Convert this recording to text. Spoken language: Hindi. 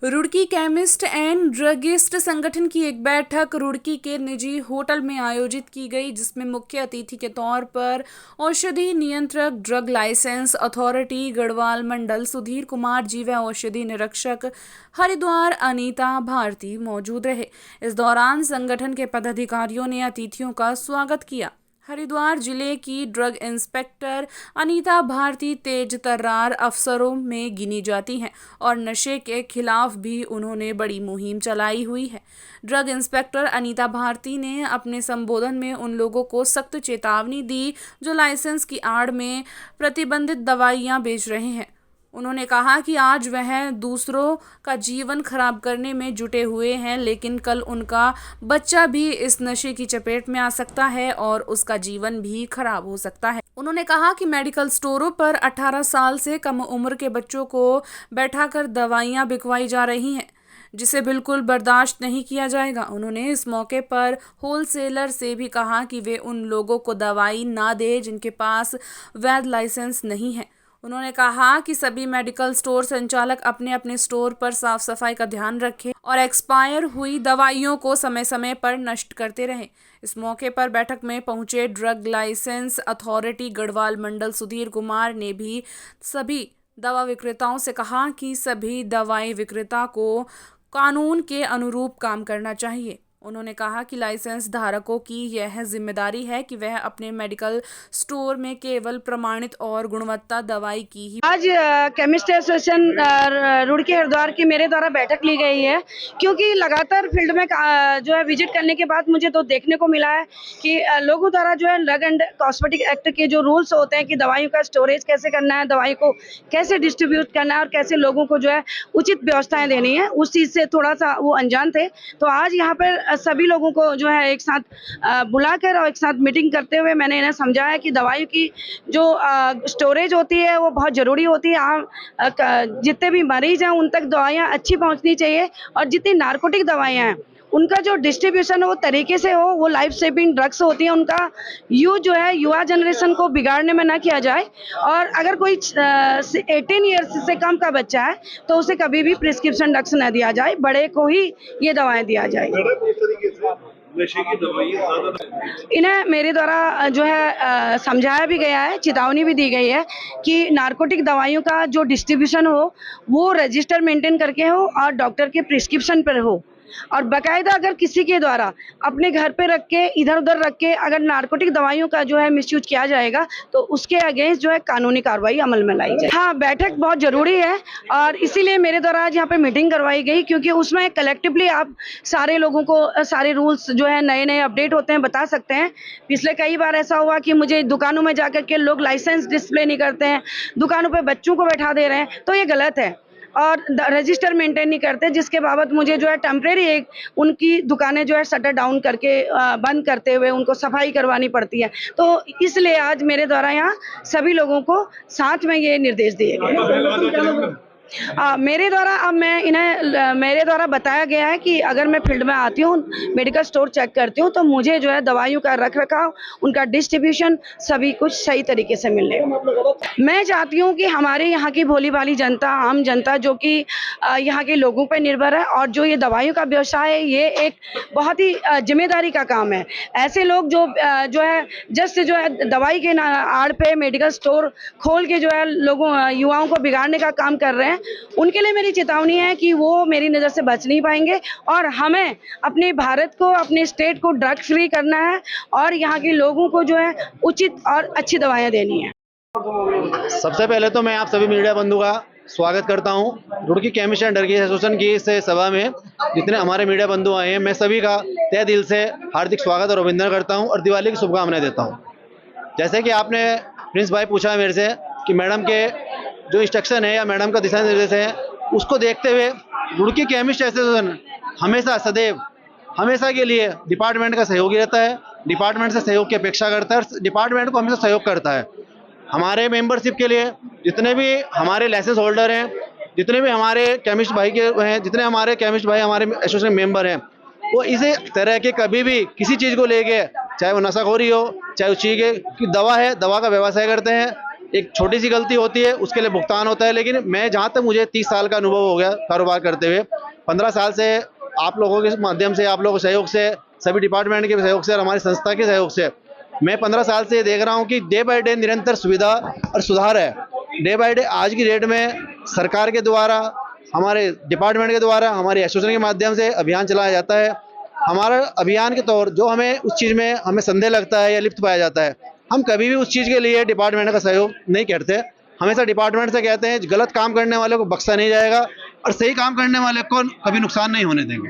रुड़की केमिस्ट एंड ड्रगिस्ट संगठन की एक बैठक रुड़की के निजी होटल में आयोजित की गई, जिसमें मुख्य अतिथि के तौर पर औषधि नियंत्रक ड्रग लाइसेंस अथॉरिटी गढ़वाल मंडल सुधीर कुमार जी व औषधि निरीक्षक हरिद्वार अनीता भारती मौजूद रहे। इस दौरान संगठन के पदाधिकारियों ने अतिथियों का स्वागत किया। हरिद्वार जिले की ड्रग इंस्पेक्टर अनीता भारती तेज तर्रार अफसरों में गिनी जाती हैं और नशे के खिलाफ भी उन्होंने बड़ी मुहिम चलाई हुई है। ड्रग इंस्पेक्टर अनीता भारती ने अपने संबोधन में उन लोगों को सख्त चेतावनी दी जो लाइसेंस की आड़ में प्रतिबंधित दवाइयां बेच रहे हैं। उन्होंने कहा कि आज वह दूसरों का जीवन खराब करने में जुटे हुए हैं, लेकिन कल उनका बच्चा भी इस नशे की चपेट में आ सकता है और उसका जीवन भी खराब हो सकता है। उन्होंने कहा कि मेडिकल स्टोरों पर 18 साल से कम उम्र के बच्चों को बैठाकर दवाइयां बिकवाई जा रही हैं, जिसे बिल्कुल बर्दाश्त नहीं किया जाएगा। उन्होंने इस मौके पर होलसेलर से भी कहा कि वे उन लोगों को दवाई ना दें जिनके पास वैध लाइसेंस नहीं है। उन्होंने कहा कि सभी मेडिकल स्टोर संचालक अपने अपने स्टोर पर साफ सफाई का ध्यान रखें और एक्सपायर हुई दवाइयों को समय समय पर नष्ट करते रहें। इस मौके पर बैठक में पहुंचे ड्रग लाइसेंस अथॉरिटी गढ़वाल मंडल सुधीर कुमार ने भी सभी दवा विक्रेताओं से कहा कि सभी दवाई विक्रेता को कानून के अनुरूप काम करना चाहिए। उन्होंने कहा कि लाइसेंस धारकों की यह जिम्मेदारी है कि वह अपने मेडिकल स्टोर में केवल प्रमाणित और गुणवत्ता दवाई की ही। आज केमिस्ट एसोसिएशन रुड़की हरिद्वार की मेरे द्वारा बैठक ली गई है, क्योंकि लगातार फील्ड में जो है विजिट करने के बाद मुझे तो देखने को मिला है कि लोगों द्वारा जो है ड्रग एंड कॉस्मेटिक एक्ट के जो रूल्स होते हैं कि दवाइयों का स्टोरेज कैसे करना है, दवाई को कैसे डिस्ट्रीब्यूट करना है और कैसे लोगों को जो है उचित व्यवस्थाएं देनी है, उस चीज़ से थोड़ा सा वो अनजान थे। तो आज यहाँ पर सभी लोगों को जो है एक साथ बुलाकर और एक साथ मीटिंग करते हुए मैंने इन्हें समझाया कि दवाइयों की जो स्टोरेज होती है वो बहुत ज़रूरी होती है। आम जितने भी मरीज हैं उन तक दवाइयाँ अच्छी पहुंचनी चाहिए और जितनी नारकोटिक दवाइयाँ हैं उनका जो डिस्ट्रीब्यूशन वो तरीके से हो, वो लाइफ सेविंग ड्रग्स होती हैं, उनका यूज जो है युवा जनरेशन को बिगाड़ने में ना किया जाए। और अगर कोई 18 ईयर्स से कम का बच्चा है तो उसे कभी भी प्रिस्क्रिप्शन ड्रग्स न दिया जाए, बड़े को ही ये दवाएं दिया जाए। नशे की दवाइयाँ इन्हें मेरे द्वारा जो है समझाया भी गया है, चेतावनी भी दी गई है कि नारकोटिक दवाइयों का जो डिस्ट्रीब्यूशन हो वो रजिस्टर मेंटेन करके हो और डॉक्टर के प्रिस्क्रिप्शन पर हो, और बाकायदा अगर किसी के द्वारा अपने घर पे रख के इधर उधर रख के अगर नारकोटिक दवाइयों का जो है मिसयूज किया जाएगा तो उसके अगेंस्ट जो है कानूनी कार्रवाई अमल में लाई जाए। हाँ, बैठक बहुत ज़रूरी है और इसीलिए मेरे द्वारा आज यहाँ पे मीटिंग करवाई गई, क्योंकि उसमें कलेक्टिवली आप सारे लोगों को सारे रूल्स जो है नए नए अपडेट होते हैं बता सकते हैं। पिछले कई बार ऐसा हुआ कि मुझे दुकानों में जाकर के लोग लाइसेंस डिस्प्ले नहीं करते हैं, दुकानों पर बच्चों को बैठा दे रहे हैं, तो ये गलत है और रजिस्टर मेंटेन नहीं करते, जिसके बाबत मुझे जो है टेम्परेरी एक उनकी दुकानें जो है शटर डाउन करके बंद करते हुए उनको सफाई करवानी पड़ती है। तो इसलिए आज मेरे द्वारा यहाँ सभी लोगों को साथ में ये निर्देश दिए गए। मेरे द्वारा बताया गया है कि अगर मैं फील्ड में आती हूँ, मेडिकल स्टोर चेक करती हूँ, तो मुझे जो है दवाइयों का रख रखाव, उनका डिस्ट्रीब्यूशन सभी कुछ सही तरीके से मिले। मैं चाहती हूँ कि हमारे यहाँ की भोली भाली जनता, आम जनता जो कि यहाँ के लोगों पर निर्भर है और जो ये दवाइयों का व्यवसाय है, ये एक बहुत ही जिम्मेदारी का काम है। ऐसे लोग जो है जस्ट जो है दवाई के आड़ पे मेडिकल स्टोर खोल के जो है लोगों युवाओं को बिगाड़ने का काम कर रहे हैं, उनके लिए मेरी चेतावनी है कि वो मेरी नज़र से बच नहीं पाएंगे और हमें अपने भारत को, अपने स्टेट को ड्रग फ्री करना है और यहाँ के लोगों को जो है उचित और अच्छी दवाइयाँ देनी है। सबसे पहले तो मैं आप सभी मीडिया बंधु का स्वागत करता हूं Roorkee chemist and drug association की इस सभा में। जितने हमारे मीडिया बंधु आए हैं, मैं सभी का तहे दिल से हार्दिक स्वागत और अभिनंदन करता हूं और दिवाली की शुभकामनाएं देता हूं। जैसे कि आपने प्रिंस भाई पूछा है मेरे से कि मैडम के जो इंस्ट्रक्शन है या मैडम का दिशा निर्देश है, उसको देखते हुए रुड़की केमिस्ट एसोसिएशन हमेशा सदैव हमेशा के लिए डिपार्टमेंट का सहयोगी रहता है, डिपार्टमेंट से सहयोग की अपेक्षा करता है और डिपार्टमेंट को हमेशा सहयोग करता है। हमारे मेंबरशिप के लिए जितने भी हमारे लाइसेंस होल्डर हैं, जितने भी हमारे केमिस्ट भाई के हैं, जितने हमारे केमिस्ट भाई हमारे एसोसिएशन मेंबर हैं, वो इसी तरह के कभी भी किसी चीज़ को लेके, चाहे वो नशाखोरी हो, चाहे उस चीज़ की दवा है, दवा का व्यवसाय करते हैं, एक छोटी सी गलती होती है उसके लिए भुगतान होता है, लेकिन मैं जहाँ तक मुझे 30 साल का अनुभव हो गया कारोबार करते हुए, 15 साल से आप लोगों के माध्यम से, आप लोगों के सहयोग से, सभी डिपार्टमेंट के सहयोग से और हमारी संस्था के सहयोग से मैं 15 साल से देख रहा हूँ कि डे बाय डे निरंतर सुविधा और सुधार है। डे बाय डे आज की डेट में सरकार के द्वारा, हमारे डिपार्टमेंट के द्वारा, हमारे एसोसिएशन के माध्यम से अभियान चलाया जाता है। हमारा अभियान के तौर जो हमें उस चीज़ में हमें संदेह लगता है या लिप्त पाया जाता है, हम कभी भी उस चीज़ के लिए डिपार्टमेंट का सहयोग नहीं करते। हमेशा डिपार्टमेंट से कहते हैं गलत काम करने वाले को बख्शा नहीं जाएगा और सही काम करने वाले को कभी नुकसान नहीं होने देंगे।